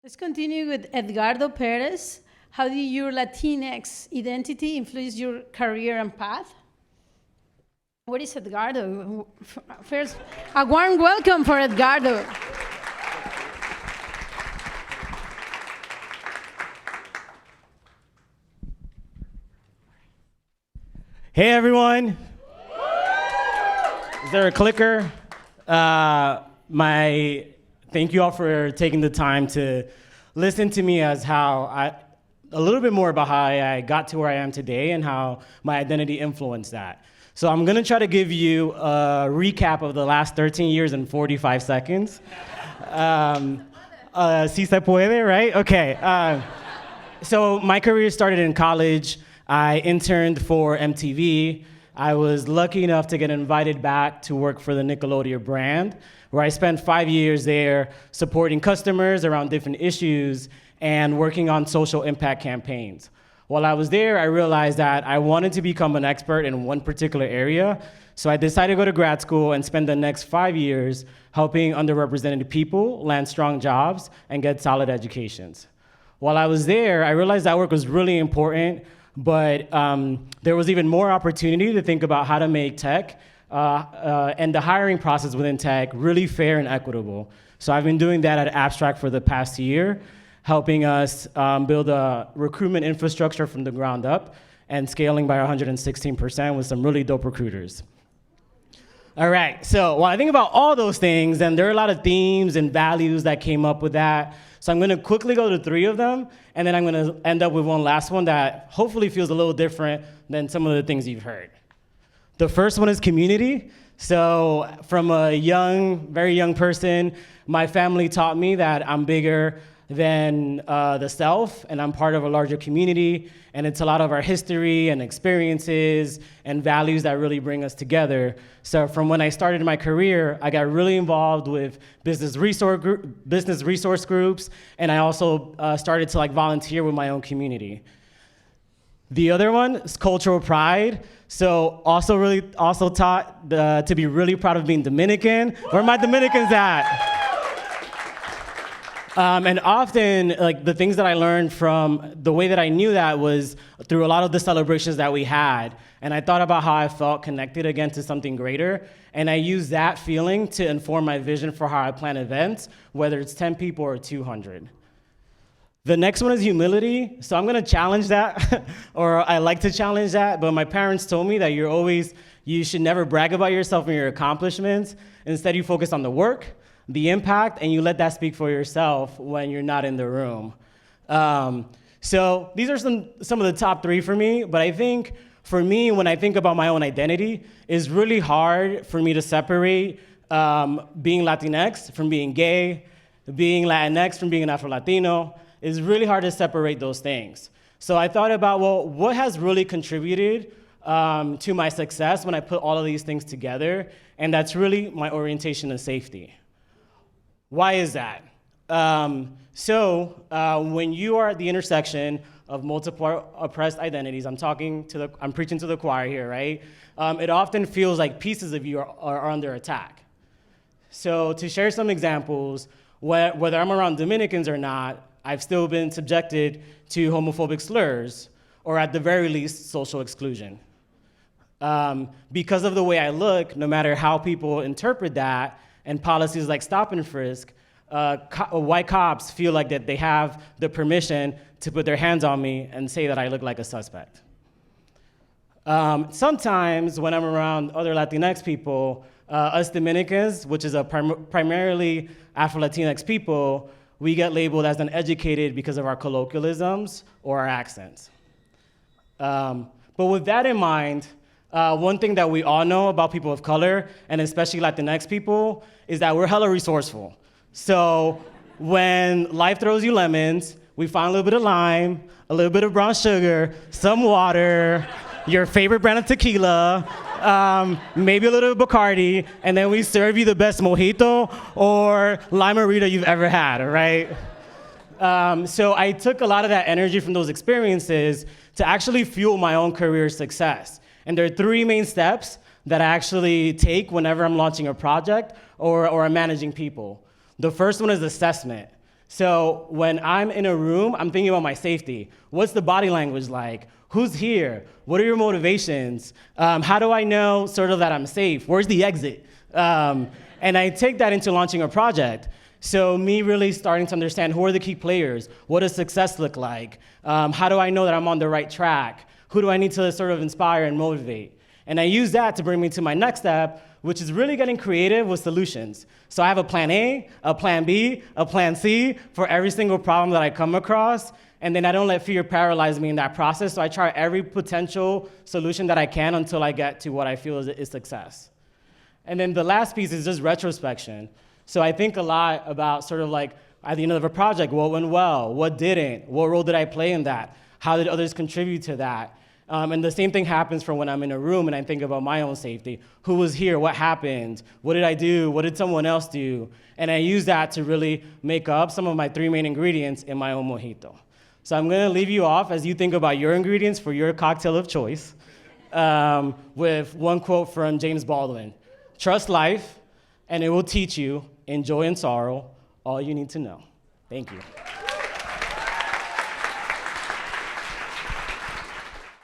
Let's continue with Edgardo Perez. How did your Latinx identity influence your career and path? What is Edgardo? First, a warm welcome for Edgardo. Hey everyone! Is there a clicker? Thank you all for taking the time to listen to me as a little bit more about how I got to where I am today and how my identity influenced that. So I'm gonna try to give you a recap of the last 13 years in 45 seconds. Si se puede, right? Okay. So my career started in college. I interned for MTV. I was lucky enough to get invited back to work for the Nickelodeon brand, where I spent 5 years there supporting customers around different issues and working on social impact campaigns. While I was there, I realized that I wanted to become an expert in one particular area, so I decided to go to grad school and spend the next 5 years helping underrepresented people land strong jobs and get solid educations. While I was there, I realized that work was really important, but there was even more opportunity to think about how to make tech and the hiring process within tech really fair and equitable. So I've been doing that at Abstract for the past year, helping us build a recruitment infrastructure from the ground up and scaling by 116% with some really dope recruiters. All right, so while I think about all those things, and there are a lot of themes and values that came up with that, so I'm gonna quickly go to 3 of them, and then I'm gonna end up with one last one that hopefully feels a little different than some of the things you've heard. The first one is community. So from a very young person, my family taught me that I'm bigger than the self, and I'm part of a larger community, and it's a lot of our history and experiences and values that really bring us together. So from when I started my career, I got really involved with business resource groups, and I also started to volunteer with my own community. The other one is cultural pride. So also taught to be really proud of being Dominican. Where are my Dominicans at? And often, the things that I learned from the way that I knew that was through a lot of the celebrations that we had. And I thought about how I felt connected again to something greater. And I used that feeling to inform my vision for how I plan events, whether it's 10 people or 200. The next one is humility. So I'm gonna challenge that, or I like to challenge that, but my parents told me that you should never brag about yourself and your accomplishments. Instead, you focus on the work, the impact, and you let that speak for yourself when you're not in the room. So these are some of the top 3 for me, but I think for me, when I think about my own identity, it's really hard for me to separate being Latinx from being gay, being Latinx from being an Afro-Latino. It's really hard to separate those things. So I thought about, well, what has really contributed to my success when I put all of these things together? And that's really my orientation and safety. Why is that? When you are at the intersection of multiple oppressed identities, I'm preaching to the choir here, right? It often feels like pieces of you are under attack. So to share some examples, whether I'm around Dominicans or not, I've still been subjected to homophobic slurs, or at the very least, social exclusion. Because of the way I look, no matter how people interpret that, and policies like stop and frisk, white cops feel like that they have the permission to put their hands on me and say that I look like a suspect. Sometimes when I'm around other Latinx people, us Dominicans, which is a primarily Afro-Latinx people, we get labeled as uneducated because of our colloquialisms or our accents. But with that in mind, one thing that we all know about people of color, and especially Latinx people, is that we're hella resourceful. So when life throws you lemons, we find a little bit of lime, a little bit of brown sugar, some water, your favorite brand of tequila, maybe a little Bacardi, and then we serve you the best mojito or limerita you've ever had, right? So I took a lot of that energy from those experiences to actually fuel my own career success. And there are 3 main steps that I actually take whenever I'm launching a project or I'm managing people. The first one is assessment. So when I'm in a room, I'm thinking about my safety. What's the body language like? Who's here? What are your motivations? How do I know sort of that I'm safe? Where's the exit? And I take that into launching a project. So me really starting to understand who are the key players? What does success look like? How do I know that I'm on the right track? Who do I need to sort of inspire and motivate? And I use that to bring me to my next step, which is really getting creative with solutions. So I have a plan A, a plan B, a plan C for every single problem that I come across. And then I don't let fear paralyze me in that process. So I try every potential solution that I can until I get to what I feel is success. And then the last piece is just retrospection. So I think a lot about sort of like at the end of a project, what went well, what didn't, what role did I play in that, how did others contribute to that? And the same thing happens for when I'm in a room and I think about my own safety. Who was here? What happened? What did I do? What did someone else do? And I use that to really make up some of my 3 main ingredients in my own mojito. So I'm gonna leave you off as you think about your ingredients for your cocktail of choice with one quote from James Baldwin. Trust life, and it will teach you, in joy and sorrow, all you need to know. Thank you.